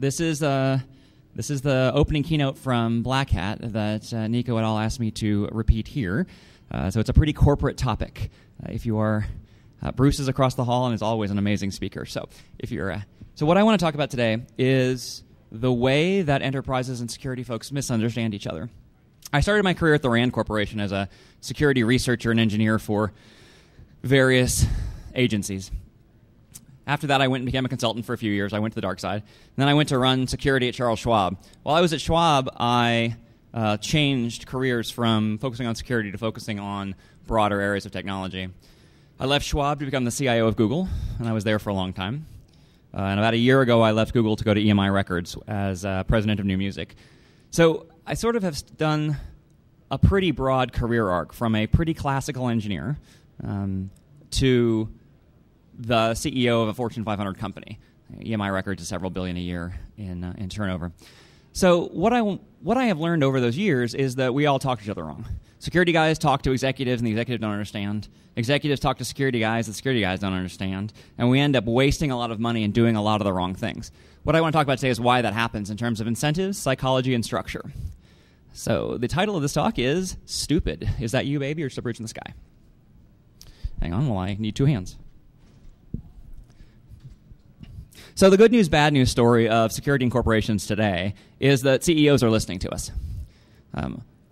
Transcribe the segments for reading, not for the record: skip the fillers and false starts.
this is the opening keynote from Black Hat that Nico et al. Asked me to repeat here. So it's a pretty corporate topic. If you are, Bruce is across the hall and is always an amazing speaker. So if you're, so what I want to talk about today is the way that enterprises and security folks misunderstand each other. I started my career at the RAND Corporation as a security researcher and engineer for various agencies. After that, I went and became a consultant for a few years. I went to the dark side. And then I went to run security at Charles Schwab. While I was at Schwab, I changed careers from focusing on security to focusing on broader areas of technology. I left Schwab to become the CIO of Google, and I was there for a long time. And about a year ago, I left Google to go to EMI Records as president of New Music. So I sort of have done a pretty broad career arc from a pretty classical engineer to the CEO of a Fortune 500 company. EMI Records is several billion a year in turnover. So what I have learned over those years is that we all talk to each other wrong. Security guys talk to executives, and the executives don't understand. Executives talk to security guys, the security guys don't understand. And we end up wasting a lot of money and doing a lot of the wrong things. What I want to talk about today is why that happens in terms of incentives, psychology, and structure. So the title of this talk is Stupid. Is that you, baby, or just a bridge in the sky? Hang on, well, I need two hands. So the good news, bad news story of security in corporations today is that CEOs are listening to us.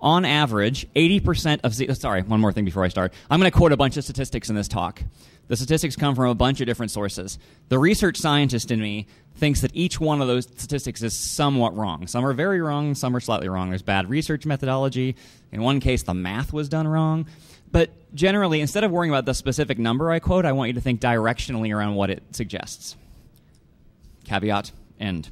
On average, 80% of... Sorry, one more thing before I start. I'm going to quote a bunch of statistics in this talk. The statistics come from a bunch of different sources. The research scientist in me thinks that each one of those statistics is somewhat wrong. Some are very wrong, some are slightly wrong. There's bad research methodology. In one case, the math was done wrong. But generally, instead of worrying about the specific number I quote, I want you to think directionally around what it suggests. Caveat, end.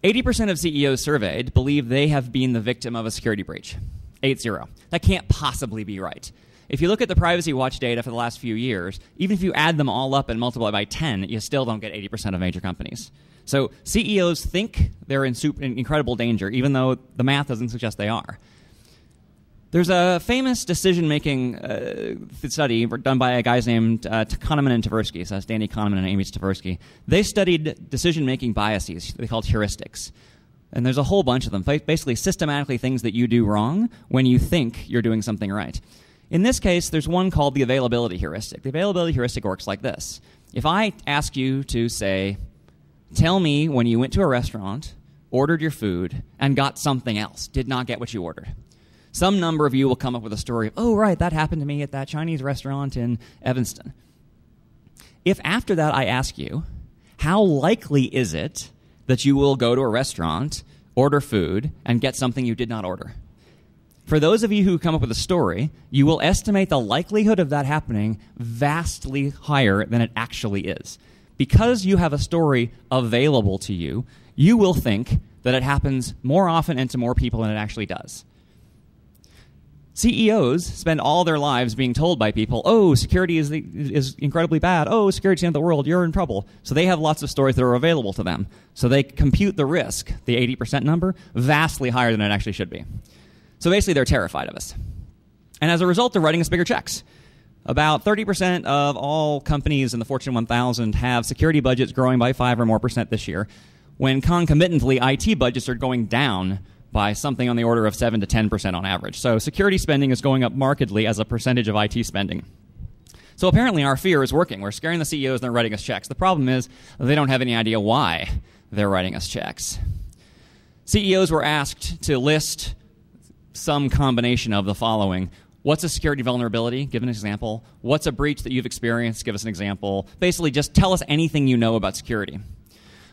80% of CEOs surveyed believe they have been the victim of a security breach. 8-0. That can't possibly be right. If you look at the Privacy Watch data for the last few years, even if you add them all up and multiply by 10, you still don't get 80% of major companies. So CEOs think they're in incredible danger, even though the math doesn't suggest they are. There's a famous decision-making study done by a guys named Kahneman and Tversky. So that's Danny Kahneman and Amy Tversky. They studied decision-making biases. They called heuristics. And there's a whole bunch of them, basically systematically things that you do wrong when you think you're doing something right. In this case, there's one called the availability heuristic. The availability heuristic works like this. If I ask you to say, tell me when you went to a restaurant, ordered your food, and got something else, did not get what you ordered, some number of you will come up with a story of, oh, right, that happened to me at that Chinese restaurant in Evanston. If after that I ask you, how likely is it that you will go to a restaurant, order food, and get something you did not order? For those of you who come up with a story, you will estimate the likelihood of that happening vastly higher than it actually is. Because you have a story available to you, you will think that it happens more often and to more people than it actually does. CEOs spend all their lives being told by people, oh, security is incredibly bad. Oh, security's the end of the world. You're in trouble. So they have lots of stories that are available to them. So they compute the risk, the 80% number, vastly higher than it actually should be. So basically, they're terrified of us. And as a result, they're writing us bigger checks. About 30% of all companies in the Fortune 1000 have security budgets growing by 5% or more this year, when concomitantly IT budgets are going down by something on the order of 7 to 10% on average. So security spending is going up markedly as a percentage of IT spending. So apparently our fear is working. We're scaring the CEOs and they're writing us checks. The problem is they don't have any idea why they're writing us checks. CEOs were asked to list some combination of the following. What's a security vulnerability? Give an example. What's a breach that you've experienced? Give us an example. Basically, just tell us anything you know about security.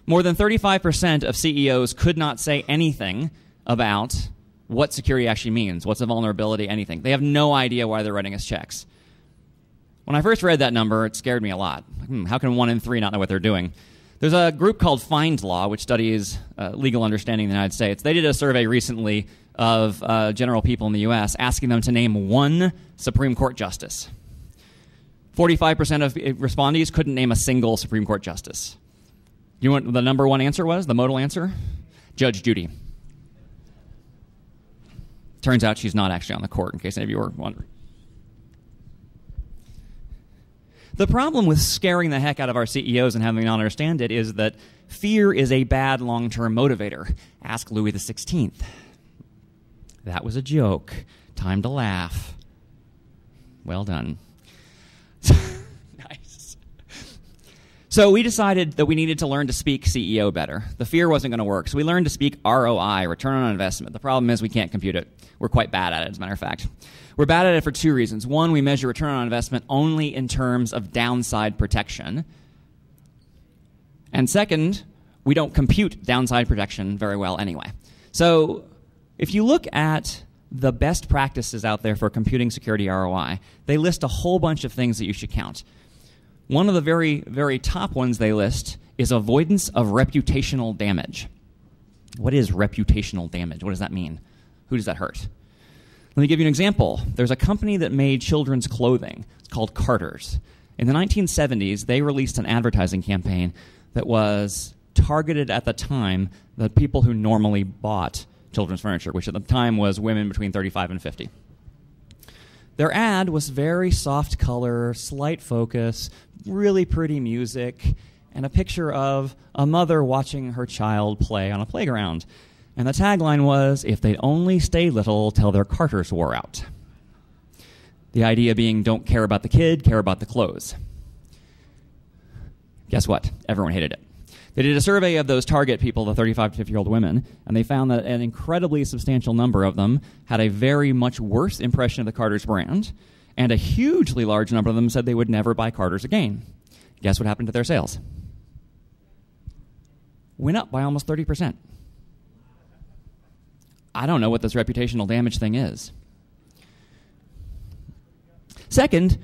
More than 35% of CEOs could not say anything about what security actually means. What's a vulnerability? Anything. They have no idea why they're writing us checks. When I first read that number, it scared me a lot. How can 1 in 3 not know what they're doing? There's a group called FindLaw, which studies legal understanding in the United States. They did a survey recently of general people in the U.S., asking them to name one Supreme Court justice. 45% of respondees couldn't name a single Supreme Court justice. You know what the number one answer was, the modal answer? Judge Judy. Turns out she's not actually on the court, in case any of you were wondering. The problem with scaring the heck out of our CEOs and having them not understand it is that fear is a bad long-term motivator. Ask Louis XVI. That was a joke. Time to laugh. Well done. Nice. So we decided that we needed to learn to speak CEO better. The fear wasn't going to work, so we learned to speak ROI, return on investment. The problem is we can't compute it. We're quite bad at it, as a matter of fact. We're bad at it for two reasons. One, we measure return on investment only in terms of downside protection. And second, we don't compute downside protection very well anyway. So if you look at the best practices out there for computing security ROI, they list a whole bunch of things that you should count. One of the very, very top ones they list is avoidance of reputational damage. What is reputational damage? What does that mean? Who does that hurt? Let me give you an example. There's a company that made children's clothing. It's called Carter's. In the 1970s, they released an advertising campaign that was targeted at the time the people who normally bought children's furniture, which at the time was women between 35 and 50. Their ad was very soft color, slight focus, really pretty music, and a picture of a mother watching her child play on a playground. And the tagline was, if they'd only stay little till their Carters wore out. The idea being, don't care about the kid, care about the clothes. Guess what? Everyone hated it. They did a survey of those target people, the 35 to 50-year-old women, and they found that an incredibly substantial number of them had a very much worse impression of the Carter's brand, and a hugely large number of them said they would never buy Carter's again. Guess what happened to their sales? Went up by almost 30%. I don't know what this reputational damage thing is. Second,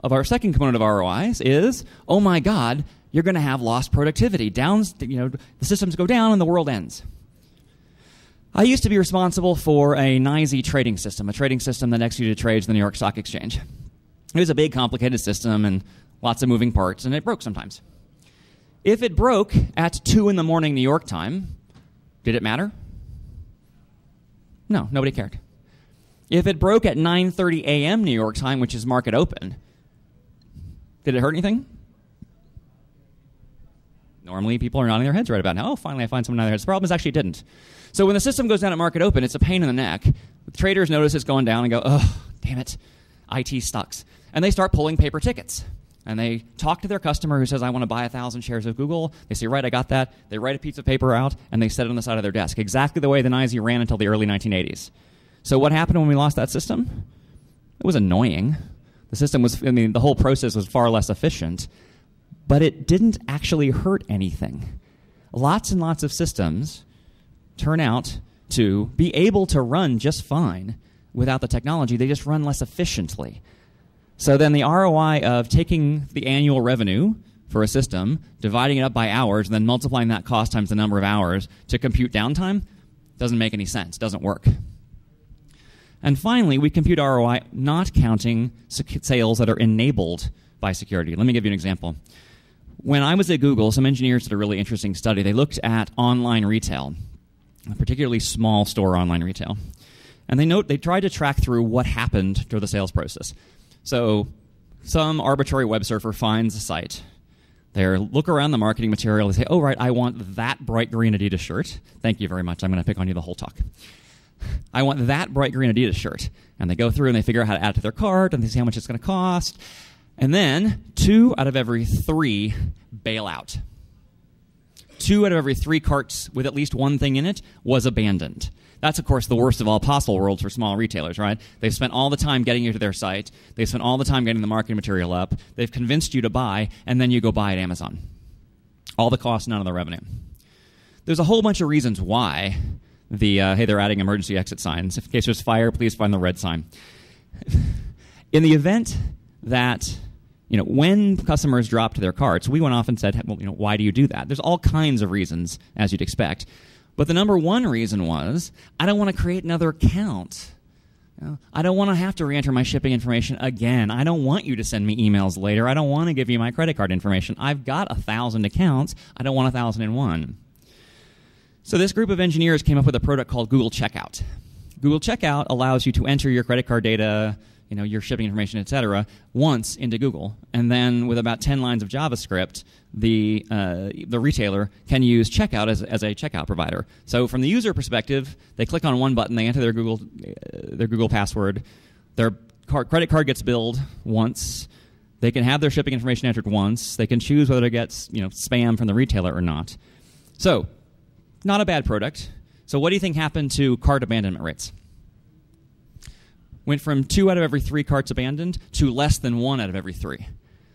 our second component of ROIs is, oh my God, you're going to have lost productivity. The systems go down and the world ends. I used to be responsible for a NYSE trading system, a trading system that executed trades in the New York Stock Exchange. It was a big, complicated system and lots of moving parts, and it broke sometimes. If it broke at 2 in the morning New York time, did it matter? No, nobody cared. If it broke at 9:30 a.m. New York time, which is market open, did it hurt anything? Normally, people are nodding their heads right about now. Oh, finally, I find someone nodding their heads. The problem is actually it didn't. So when the system goes down at market open, it's a pain in the neck. The traders notice it's going down and go, oh, damn it, IT sucks. And they start pulling paper tickets. And they talk to their customer who says, I want to buy 1,000 shares of Google. They say, right, I got that. They write a piece of paper out, and they set it on the side of their desk, exactly the way the NYSE ran until the early 1980s. So what happened when we lost that system? It was annoying. The system was, the whole process was far less efficient, but it didn't actually hurt anything. Lots and lots of systems turn out to be able to run just fine without the technology. They just run less efficiently. So then the ROI of taking the annual revenue for a system, dividing it up by hours, and then multiplying that cost times the number of hours to compute downtime doesn't make any sense, doesn't work. And finally, we compute ROI not counting sales that are enabled by security. Let me give you an example. When I was at Google, some engineers did a really interesting study. They looked at online retail, particularly small store online retail. And they tried to track through what happened through the sales process. So some arbitrary web surfer finds a site. They look around the marketing material. They say, oh, right, I want that bright green Adidas shirt. Thank you very much. I'm going to pick on you the whole talk. I want that bright green Adidas shirt. And they go through and they figure out how to add it to their cart, and they see how much it's going to cost. And then 2 out of every 3 bail out. 2 out of every 3 carts with at least one thing in it was abandoned. That's, of course, the worst of all possible worlds for small retailers, right? They've spent all the time getting you to their site. They've spent all the time getting the marketing material up. They've convinced you to buy, and then you go buy at Amazon. All the cost, none of the revenue. There's a whole bunch of reasons why hey, they're adding emergency exit signs. In case there's fire, please find the red sign. In the event that, when customers dropped their carts, we went off and said, well, why do you do that? There's all kinds of reasons, as you'd expect. But the number one reason was, I don't want to create another account. I don't want to have to re-enter my shipping information again. I don't want you to send me emails later. I don't want to give you my credit card information. I've got 1,000 accounts. I don't want 1,001. So this group of engineers came up with a product called Google Checkout. Google Checkout allows you to enter your credit card data, your shipping information, etc., once into Google, and then with about 10 lines of JavaScript, the retailer can use checkout as a checkout provider. So from the user perspective, they click on one button, they enter their Google password, their credit card gets billed once, they can have their shipping information entered once, they can choose whether it gets spam from the retailer or not. So, not a bad product. So what do you think happened to cart abandonment rates? Went from 2 out of every 3 carts abandoned to less than 1 out of every 3.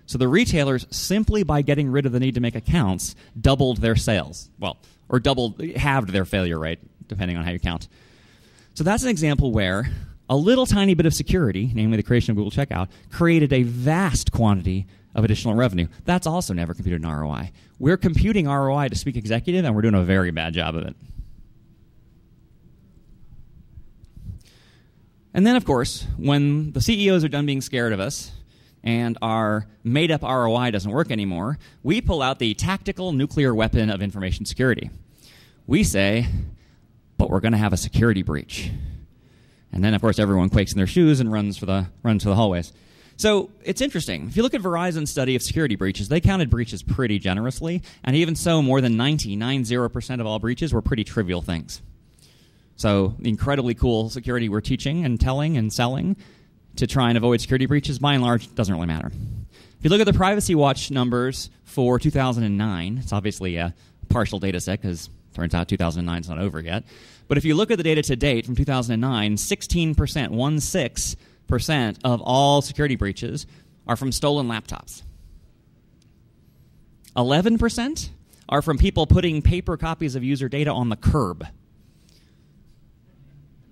So the retailers, simply by getting rid of the need to make accounts, doubled their sales. Well, or halved their failure rate, depending on how you count. So that's an example where a little tiny bit of security, namely the creation of Google Checkout, created a vast quantity of additional revenue. That's also never computed in ROI. We're computing ROI to speak executive, and we're doing a very bad job of it. And then, of course, when the CEOs are done being scared of us and our made-up ROI doesn't work anymore, we pull out the tactical nuclear weapon of information security. We say, but we're going to have a security breach. And then, of course, everyone quakes in their shoes and runs to the hallways. So it's interesting. If you look at Verizon's study of security breaches, they counted breaches pretty generously, and even so, more than 90% of all breaches were pretty trivial things. So the incredibly cool security we're teaching and telling and selling to try and avoid security breaches, by and large, doesn't really matter. If you look at the Privacy Watch numbers for 2009, it's obviously a partial data set because it turns out 2009 is not over yet. But if you look at the data to date from 2009, 16% of all security breaches are from stolen laptops. 11% are from people putting paper copies of user data on the curb.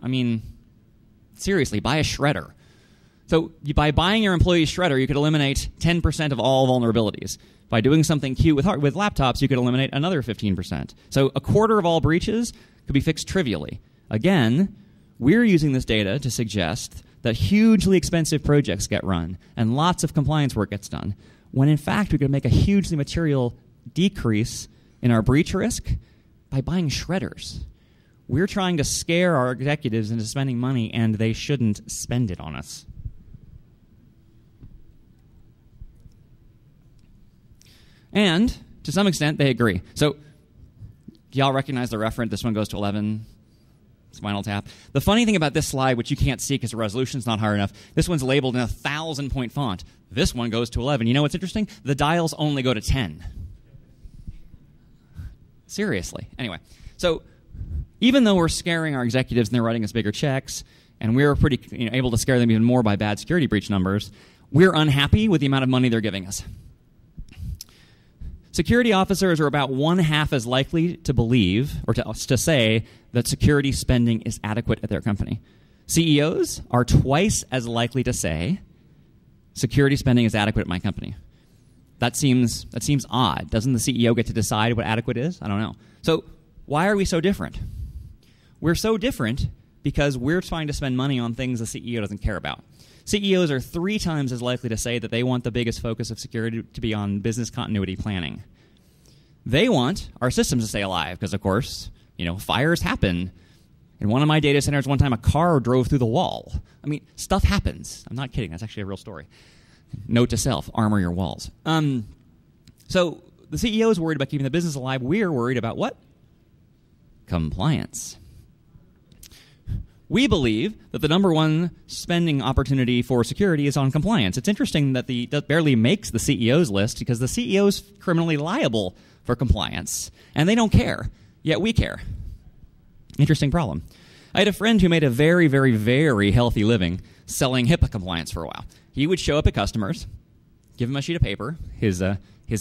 I mean, seriously, buy a shredder. So by buying your employee's shredder, you could eliminate 10% of all vulnerabilities. By doing something cute with laptops, you could eliminate another 15%. So a quarter of all breaches could be fixed trivially. Again, we're using this data to suggest that hugely expensive projects get run and lots of compliance work gets done, when in fact we could make a hugely material decrease in our breach risk by buying shredders. We're trying to scare our executives into spending money, and they shouldn't spend it on us. And, to some extent, they agree. So, y'all recognize the referent? This one goes to 11. Spinal Tap. The funny thing about this slide, which you can't see because the resolution's not high enough, this one's labeled in 1,000-point font. This one goes to 11. You know what's interesting? The dials only go to 10. Seriously. Anyway, so even though we're scaring our executives and they're writing us bigger checks, and we're pretty able to scare them even more by bad security breach numbers, we're unhappy with the amount of money they're giving us. Security officers are about 1/2 as likely to believe or to say that security spending is adequate at their company. CEOs are twice as likely to say security spending is adequate at my company. That seems odd. Doesn't the CEO get to decide what adequate is? I don't know. So why are we so different? We're so different because we're trying to spend money on things the CEO doesn't care about. CEOs are 3 times as likely to say that they want the biggest focus of security to be on business continuity planning. They want our systems to stay alive because, of course, fires happen. In one of my data centers one time, a car drove through the wall. I mean, stuff happens. I'm not kidding. That's actually a real story. Note to self, armor your walls. So the CEO is worried about keeping the business alive. We're worried about what? Compliance. We believe that the number one spending opportunity for security is on compliance. It's interesting that that barely makes the CEO's list because the CEO is criminally liable for compliance, and they don't care, yet we care. Interesting problem. I had a friend who made a very, very, very healthy living selling HIPAA compliance for a while. He would show up at customers, give them a sheet of paper, his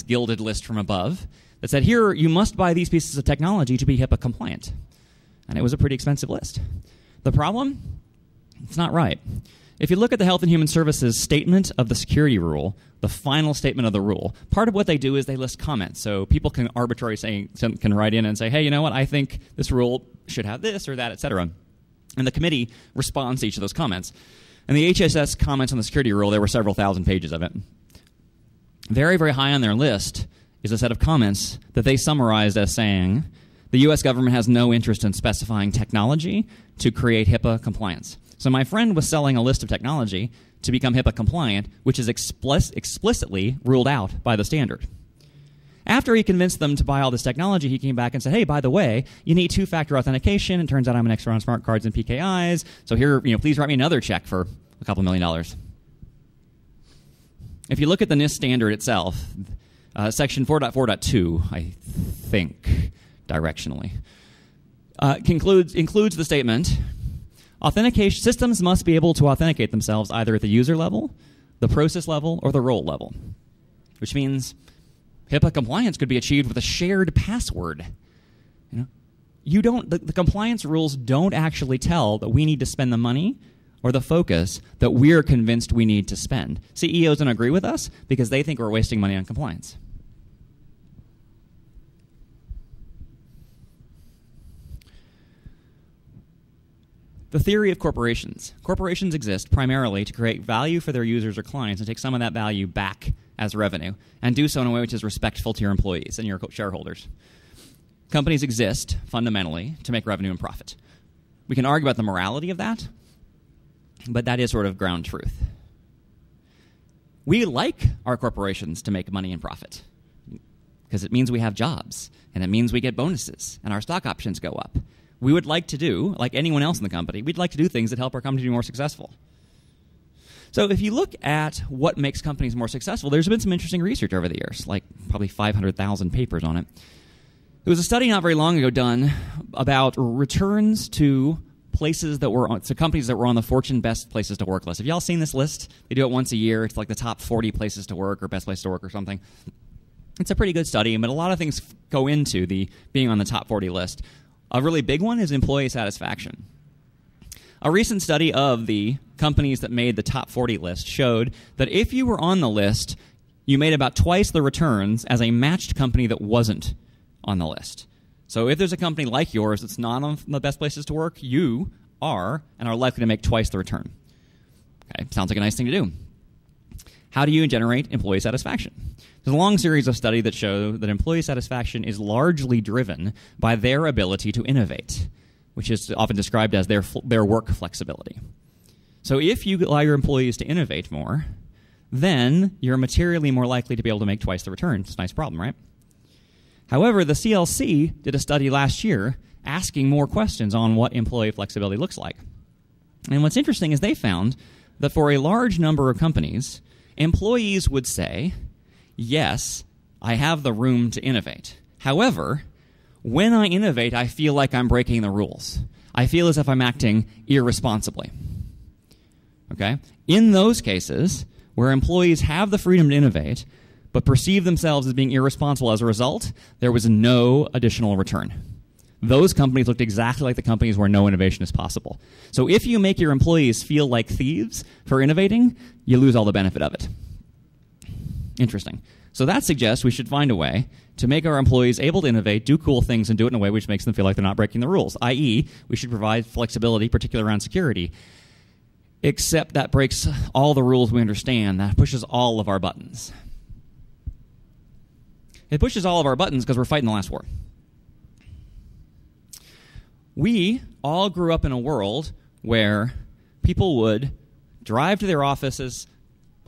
gilded list from above, that said, here, you must buy these pieces of technology to be HIPAA compliant. And it was a pretty expensive list. The problem? It's not right. If you look at the Health and Human Services statement of the security rule, the final statement of the rule, part of what they do is they list comments. So people can can write in and say, hey, you know what, I think this rule should have this or that, et cetera. And the committee responds to each of those comments. And the HSS comments on the security rule, there were several thousand pages of it. Very, very high on their list is a set of comments that they summarized as saying, the U.S. government has no interest in specifying technology to create HIPAA compliance. So my friend was selling a list of technology to become HIPAA compliant, which is explicitly ruled out by the standard. After he convinced them to buy all this technology, he came back and said, hey, by the way, you need two-factor authentication. It turns out I'm an expert on smart cards and PKIs. So here, please write me another check for a couple $1 million. If you look at the NIST standard itself, section 4.4.2, I think, directionally, includes the statement, authentication systems must be able to authenticate themselves either at the user level, the process level, or the role level, which means HIPAA compliance could be achieved with a shared password. The compliance rules don't actually tell that we need to spend the money or the focus that we're convinced we need to spend. CEOs don't agree with us because they think we're wasting money on compliance. The theory of corporations. Corporations exist primarily to create value for their users or clients and take some of that value back as revenue, and do so in a way which is respectful to your employees and your shareholders. Companies exist, fundamentally, to make revenue and profit. We can argue about the morality of that, but that is sort of ground truth. We like our corporations to make money and profit, because it means we have jobs, and it means we get bonuses, and our stock options go up. We would like to do, like anyone else in the company, we'd like to do things that help our company be more successful. So if you look at what makes companies more successful, there's been some interesting research over the years, like probably 500,000 papers on it. There was a study not very long ago done about returns to places that were on, so companies that were on the Fortune Best Places to Work list. Have y'all seen this list? They do it once a year. It's like the top 40 places to work or best place to work or something. It's a pretty good study, but a lot of things go into the being on the top 40 list. A really big one is employee satisfaction. A recent study of the companies that made the top 40 list showed that if you were on the list, you made about twice the returns as a matched company that wasn't on the list. So if there's a company like yours that's not on the best places to work, you are and are likely to make twice the return. Okay, sounds like a nice thing to do. How do you generate employee satisfaction? There's a long series of studies that show that employee satisfaction is largely driven by their ability to innovate, which is often described as their work flexibility. So if you allow your employees to innovate more, then you're materially more likely to be able to make twice the return. It's a nice problem, right? However, the CLC did a study last year asking more questions on what employee flexibility looks like. And what's interesting is they found that for a large number of companies, employees would say, yes, I have the room to innovate. However, when I innovate, I feel like I'm breaking the rules. I feel as if I'm acting irresponsibly. Okay? In those cases, where employees have the freedom to innovate, but perceive themselves as being irresponsible as a result, there was no additional return. Those companies looked exactly like the companies where no innovation is possible. So if you make your employees feel like thieves for innovating, you lose all the benefit of it. Interesting. So that suggests we should find a way to make our employees able to innovate, do cool things, and do it in a way which makes them feel like they're not breaking the rules, i.e., we should provide flexibility, particularly around security, except that breaks all the rules we understand. That pushes all of our buttons. It pushes all of our buttons because we're fighting the last war. We all grew up in a world where people would drive to their offices,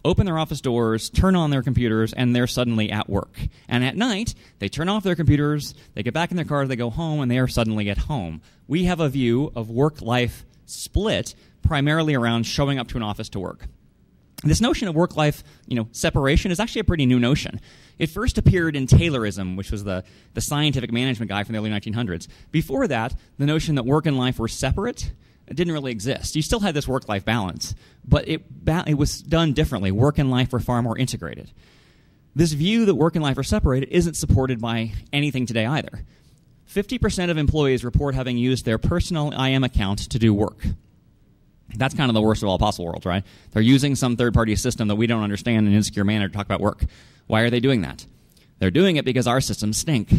open their office doors, turn on their computers, and they're suddenly at work. And at night, they turn off their computers, they get back in their car, they go home, and they are suddenly at home. We have a view of work-life split primarily around showing up to an office to work. This notion of work-life, separation is actually a pretty new notion. It first appeared in Taylorism, which was the scientific management guy from the early 1900s. Before that, the notion that work and life were separate didn't really exist. You still had this work-life balance, but it was done differently. Work and life were far more integrated. This view that work and life are separated isn't supported by anything today either. 50% of employees report having used their personal IM account to do work. That's kind of the worst of all possible worlds, right? They're using some third-party system that we don't understand in an insecure manner to talk about work. Why are they doing that? They're doing it because our systems stink.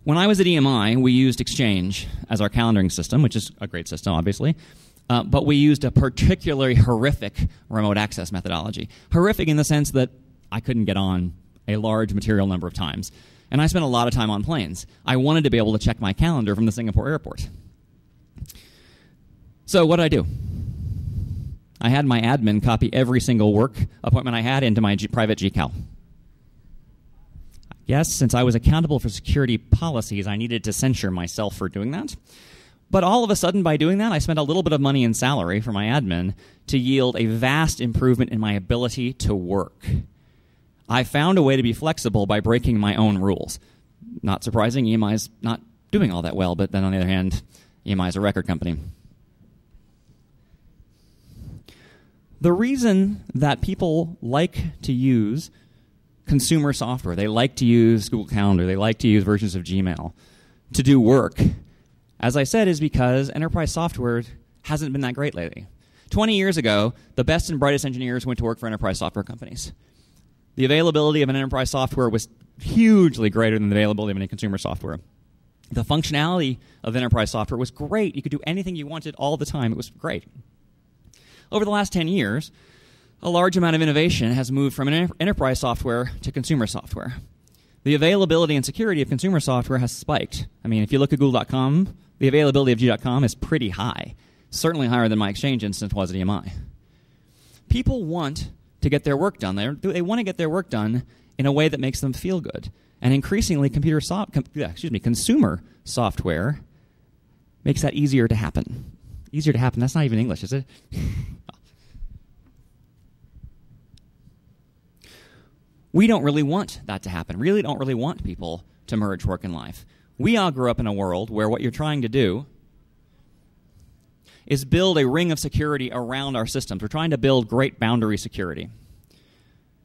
When I was at EMI, we used Exchange as our calendaring system, which is a great system, obviously. But we used a particularly horrific remote access methodology. Horrific in the sense that I couldn't get on a large material number of times. And I spent a lot of time on planes. I wanted to be able to check my calendar from the Singapore airport. So what did I do? I had my admin copy every single work appointment I had into my private GCal. Yes, since I was accountable for security policies, I needed to censure myself for doing that. But all of a sudden, by doing that, I spent a little bit of money in salary for my admin to yield a vast improvement in my ability to work. I found a way to be flexible by breaking my own rules. Not surprising, EMI's not doing all that well, but then on the other hand, EMI is a record company. The reason that people like to use consumer software, they like to use Google Calendar, they like to use versions of Gmail to do work, as I said, is because enterprise software hasn't been that great lately. 20 years ago, the best and brightest engineers went to work for enterprise software companies. The availability of an enterprise software was hugely greater than the availability of any consumer software. The functionality of enterprise software was great. You could do anything you wanted all the time. It was great. Over the last 10 years, a large amount of innovation has moved from enterprise software to consumer software. The availability and security of consumer software has spiked. I mean, if you look at Google.com, the availability of G.com is pretty high, certainly higher than my Exchange instance was at EMI. People want to get their work done. They want to get their work done in a way that makes them feel good. And increasingly, consumer software makes that easier to happen. Easier to happen. That's not even English, is it? We don't really want that to happen. Really don't really want people to merge work and life. We all grew up in a world where what you're trying to do is build a ring of security around our systems. We're trying to build great boundary security.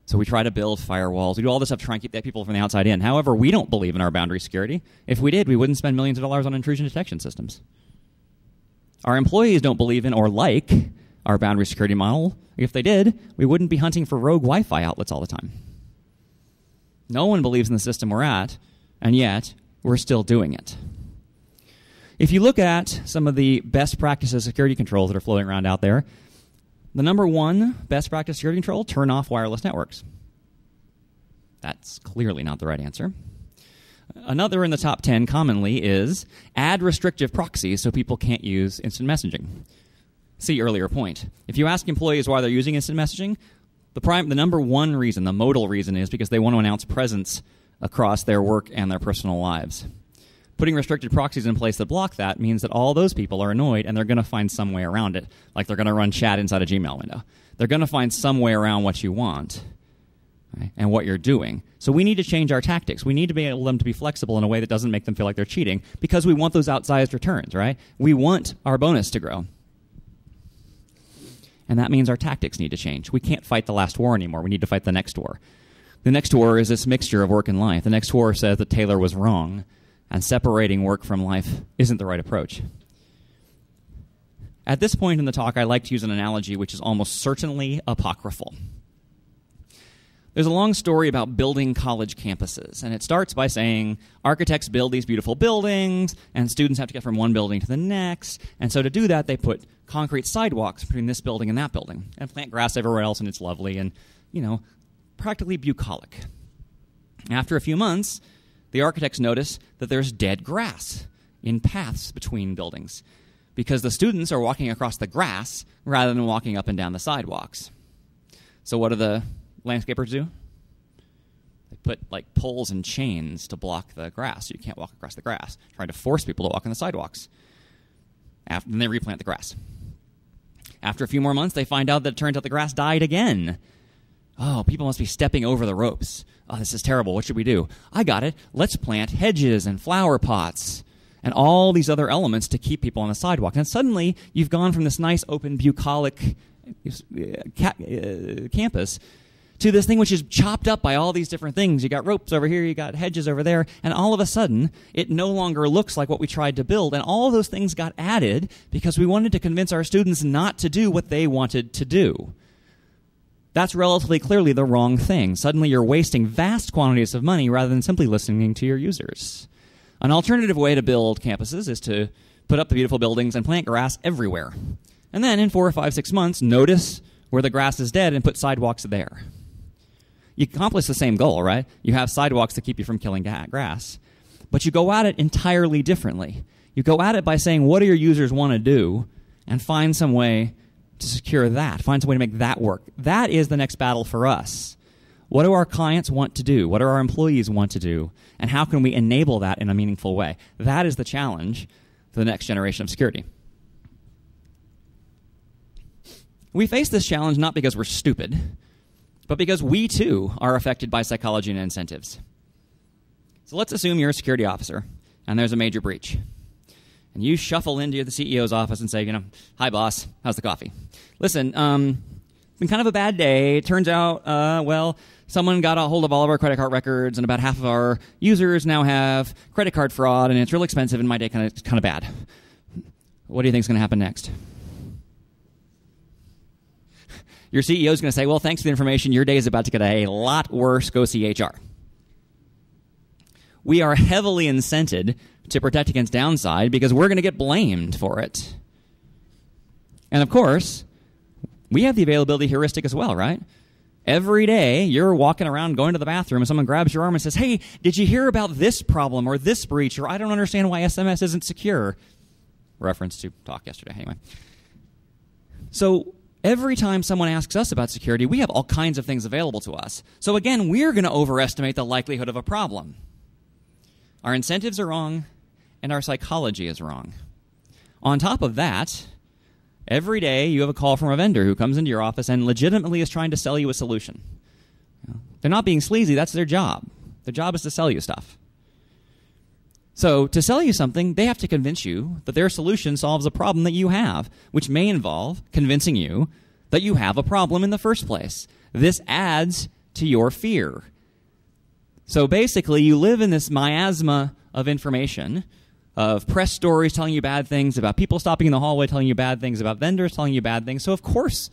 So we try to build firewalls. We do all this stuff to try and keep people from the outside in. However, we don't believe in our boundary security. If we did, we wouldn't spend millions of dollars on intrusion detection systems. Our employees don't believe in or like our boundary security model. If they did, we wouldn't be hunting for rogue Wi-Fi outlets all the time. No one believes in the system we're at, and yet we're still doing it. If you look at some of the best practices security controls that are floating around out there, the number one best practice security control, turn off wireless networks. That's clearly not the right answer. Another in the top 10 commonly is add restrictive proxies so people can't use instant messaging. See earlier point. If you ask employees why they're using instant messaging, the number one reason, the modal reason, is because they want to announce presence across their work and their personal lives. Putting restricted proxies in place that block that means that all those people are annoyed and they're going to find some way around it, like they're going to run chat inside a Gmail window. They're going to find some way around what you want, right, and what you're doing. So we need to change our tactics. We need to be able them to be flexible in a way that doesn't make them feel like they're cheating because we want those outsized returns, right? We want our bonus to grow. And that means our tactics need to change. We can't fight the last war anymore. We need to fight the next war. The next war is this mixture of work and life. The next war says that Taylor was wrong, and separating work from life isn't the right approach. At this point in the talk, I like to use an analogy which is almost certainly apocryphal. There's a long story about building college campuses, and it starts by saying architects build these beautiful buildings, and students have to get from one building to the next, and so to do that, they put concrete sidewalks between this building and that building, and plant grass everywhere else, and it's lovely and, practically bucolic. After a few months, the architects notice that there's dead grass in paths between buildings because the students are walking across the grass rather than walking up and down the sidewalks. So what do the landscapers do? They put poles and chains to block the grass so you can't walk across the grass, trying to force people to walk on the sidewalks. Then they replant the grass. After a few more months, they find out that it turns out the grass died again. Oh, people must be stepping over the ropes. Oh, this is terrible. What should we do? I got it. Let's plant hedges and flower pots and all these other elements to keep people on the sidewalk. And suddenly, you've gone from this nice, open, bucolic campus to this thing which is chopped up by all these different things. You got ropes over here, you got hedges over there, and all of a sudden, it no longer looks like what we tried to build. And all of those things got added because we wanted to convince our students not to do what they wanted to do. That's relatively clearly the wrong thing. Suddenly you're wasting vast quantities of money rather than simply listening to your users. An alternative way to build campuses is to put up the beautiful buildings and plant grass everywhere. And then in 4 or 5, 6 months, notice where the grass is dead and put sidewalks there. You accomplish the same goal, right? You have sidewalks to keep you from killing grass. But you go at it entirely differently. You go at it by saying, what do your users want to do? and find some way to secure that, find some way to make that work. That is the next battle for us. What do our clients want to do? What do our employees want to do? And how can we enable that in a meaningful way? That is the challenge for the next generation of security. We face this challenge not because we're stupid, but because we, too, are affected by psychology and incentives. So let's assume you're a security officer, and there's a major breach. And you shuffle into the CEO's office and say, hi, boss, how's the coffee? Listen, it's been kind of a bad day. It turns out, someone got a hold of all of our credit card records, and about half of our users now have credit card fraud, and it's real expensive, and my day kind of bad. What do you think is going to happen next? Your CEO is going to say, well, thanks for the information. Your day is about to get a lot worse. Go see HR. We are heavily incented to protect against downside because we're going to get blamed for it. And of course, we have the availability heuristic as well, right? Every day, you're walking around going to the bathroom and someone grabs your arm and says, hey, did you hear about this problem or this breach, or I don't understand why SMS isn't secure? Reference to talk yesterday, anyway. So every time someone asks us about security, we have all kinds of things available to us. So again, we're going to overestimate the likelihood of a problem. Our incentives are wrong, and our psychology is wrong. On top of that, every day you have a call from a vendor who comes into your office and legitimately is trying to sell you a solution. They're not being sleazy. That's their job. Their job is to sell you stuff. So to sell you something, they have to convince you that their solution solves a problem that you have, which may involve convincing you that you have a problem in the first place. This adds to your fear. So basically, you live in this miasma of information, of press stories telling you bad things, about people stopping in the hallway telling you bad things, about vendors telling you bad things. So of course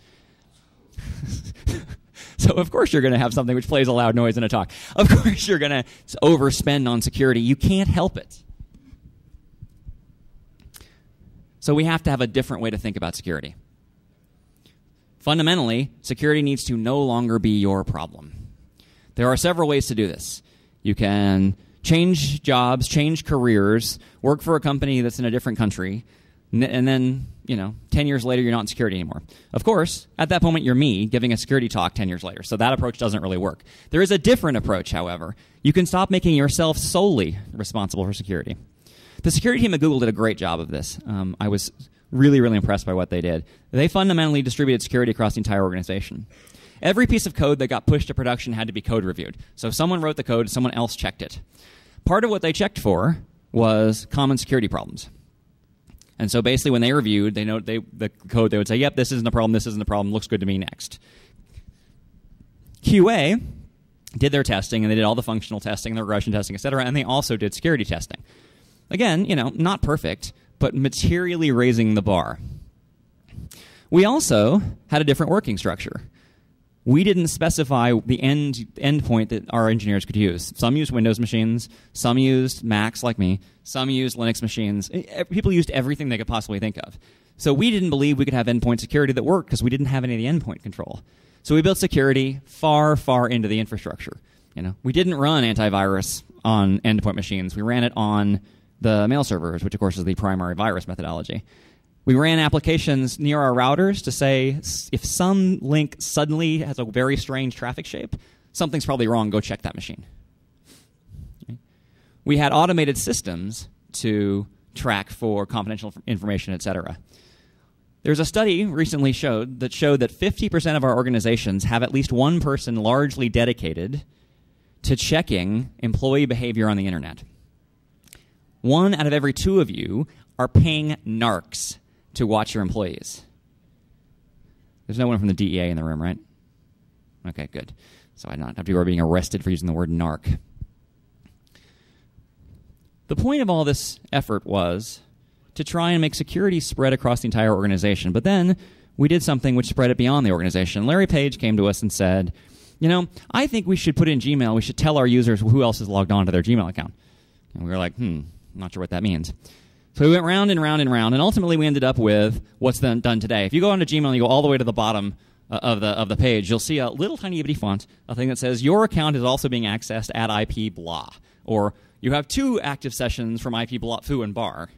you're going to have something which plays a loud noise in a talk. Of course you're going to overspend on security. You can't help it. So we have to have a different way to think about security. Fundamentally, security needs to no longer be your problem. There are several ways to do this. You can change jobs, change careers, work for a company that's in a different country, and then, 10 years later, you're not in security anymore. Of course, at that moment, you're me giving a security talk 10 years later, so that approach doesn't really work. There is a different approach, however. You can stop making yourself solely responsible for security. The security team at Google did a great job of this. I was really, really impressed by what they did. They fundamentally distributed security across the entire organization. Every piece of code that got pushed to production had to be code reviewed. So if someone wrote the code, someone else checked it. Part of what they checked for was common security problems. And so basically when they reviewed, the code, they would say, yep, this isn't a problem, looks good to me, next. QA did their testing, and they did all the functional testing, the regression testing, et cetera, and they also did security testing. Again, not perfect, but materially raising the bar. We also had a different working structure. We didn't specify the endpoint that our engineers could use. Some used Windows machines, some used Macs like me, some used Linux machines. People used everything they could possibly think of. So we didn't believe we could have endpoint security that worked because we didn't have any of the endpoint control. So we built security far, far into the infrastructure. We didn't run antivirus on endpoint machines. We ran it on the mail servers, which of course is the primary virus methodology. We ran applications near our routers to say, if some link suddenly has a very strange traffic shape, something's probably wrong, go check that machine. Okay. We had automated systems to track for confidential information, etc. There's a study recently showed that 50% of our organizations have at least one person largely dedicated to checking employee behavior on the internet. 1 out of every 2 of you are paying narcs to watch your employees. There's no one from the DEA in the room, right? Okay, good. So I don't have to be being arrested for using the word narc. The point of all this effort was to try and make security spread across the entire organization. But then we did something which spread it beyond the organization. Larry Page came to us and said, I think we should put in Gmail, we should tell our users who else is logged on to their Gmail account. And we were like, not sure what that means. So we went round and round and round, and ultimately we ended up with what's done today. If you go onto Gmail and you go all the way to the bottom of the page, you'll see a little tiny bitty font, a thing that says, your account is also being accessed at IP blah, or you have 2 active sessions from IP blah, foo, and bar.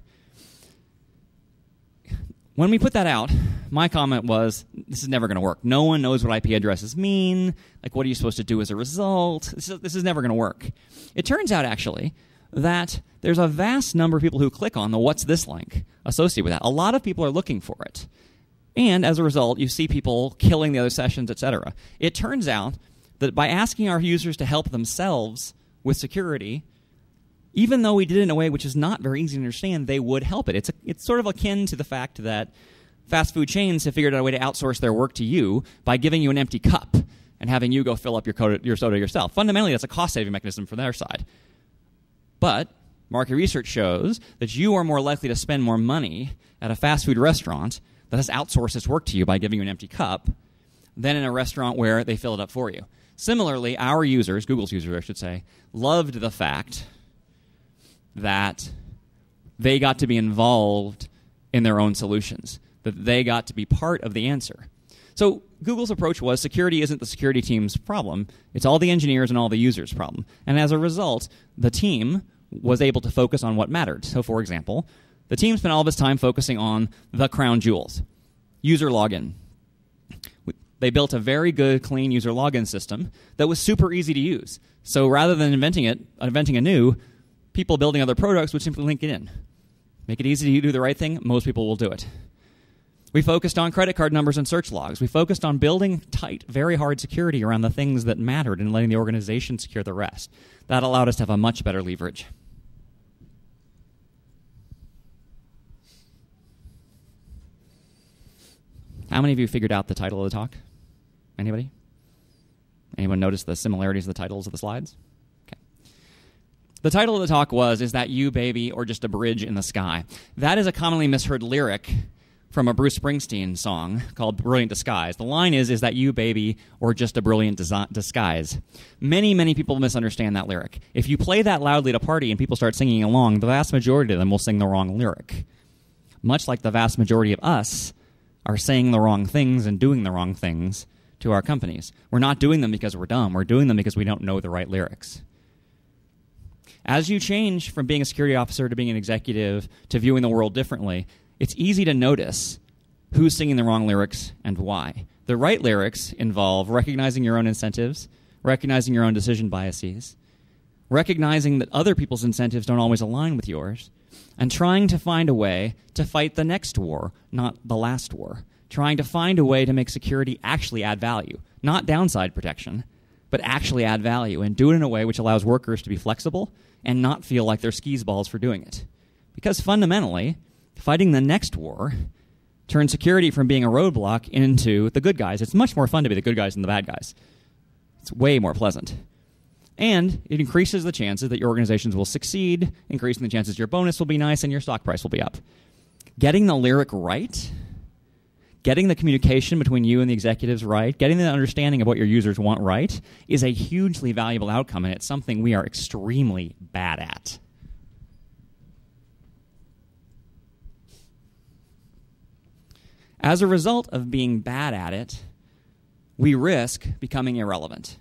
When we put that out, my comment was, this is never going to work. No one knows what IP addresses mean. Like, what are you supposed to do as a result? This is never going to work. It turns out, actually, that there's a vast number of people who click on the what's this link associated with that. A lot of people are looking for it. And as a result, you see people killing the other sessions, etc. It turns out that by asking our users to help themselves with security, even though we did it in a way which is not very easy to understand, they would help it. It's sort of akin to the fact that fast food chains have figured out a way to outsource their work to you by giving you an empty cup and having you go fill up your soda yourself. Fundamentally, that's a cost-saving mechanism from their side. But market research shows that you are more likely to spend more money at a fast food restaurant that has outsourced its work to you by giving you an empty cup than in a restaurant where they fill it up for you. Similarly, our users, Google's users, I should say, loved the fact that they got to be involved in their own solutions, that they got to be part of the answer. So Google's approach was security isn't the security team's problem. It's all the engineers and all the users' problem. And as a result, the team was able to focus on what mattered. So, for example, the team spent all of its time focusing on the crown jewels, user login. They built a very good, clean user login system that was super easy to use. So rather than inventing anew, people building other products would simply link it in. Make it easy to do the right thing, most people will do it. We focused on credit card numbers and search logs. We focused on building tight, very hard security around the things that mattered and letting the organization secure the rest. That allowed us to have a much better leverage. How many of you figured out the title of the talk? Anybody? Anyone notice the similarities of the titles of the slides? Okay. The title of the talk was, Is That You, Baby, or Just a Bridge in the Sky? That is a commonly misheard lyric from a Bruce Springsteen song called Brilliant Disguise. The line is that you, baby, or just a brilliant disguise? Many, many people misunderstand that lyric. If you play that loudly at a party and people start singing along, the vast majority of them will sing the wrong lyric. Much like the vast majority of us are saying the wrong things and doing the wrong things to our companies. We're not doing them because we're dumb. We're doing them because we don't know the right lyrics. As you change from being a security officer to being an executive to viewing the world differently, it's easy to notice who's singing the wrong lyrics and why. The right lyrics involve recognizing your own incentives, recognizing your own decision biases, recognizing that other people's incentives don't always align with yours, and trying to find a way to fight the next war, not the last war. Trying to find a way to make security actually add value. Not downside protection, but actually add value, and do it in a way which allows workers to be flexible and not feel like they're skis balls for doing it. Because fundamentally, fighting the next war turns security from being a roadblock into the good guys. It's much more fun to be the good guys than the bad guys. It's way more pleasant. And it increases the chances that your organizations will succeed, increasing the chances your bonus will be nice and your stock price will be up. Getting the lyric right, getting the communication between you and the executives right, getting the understanding of what your users want right is a hugely valuable outcome, and it's something we are extremely bad at. As a result of being bad at it, we risk becoming irrelevant.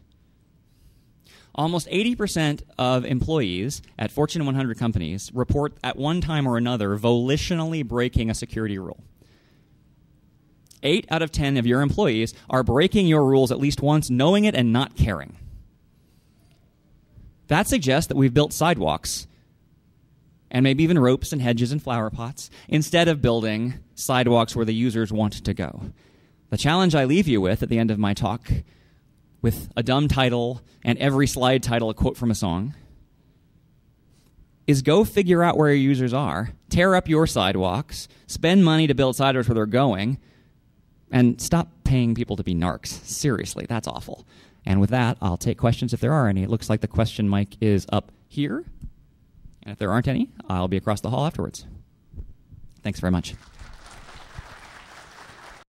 Almost 80% of employees at Fortune 100 companies report at one time or another volitionally breaking a security rule. 8 out of 10 of your employees are breaking your rules at least once, knowing it and not caring. That suggests that we've built sidewalks and maybe even ropes and hedges and flower pots instead of building sidewalks where the users want to go. The challenge I leave you with at the end of my talk, with a dumb title and every slide title a quote from a song, is go figure out where your users are, tear up your sidewalks, spend money to build sidewalks where they're going, and stop paying people to be narcs. Seriously, that's awful. And with that, I'll take questions if there are any. It looks like the question mic is up here. And if there aren't any, I'll be across the hall afterwards. Thanks very much.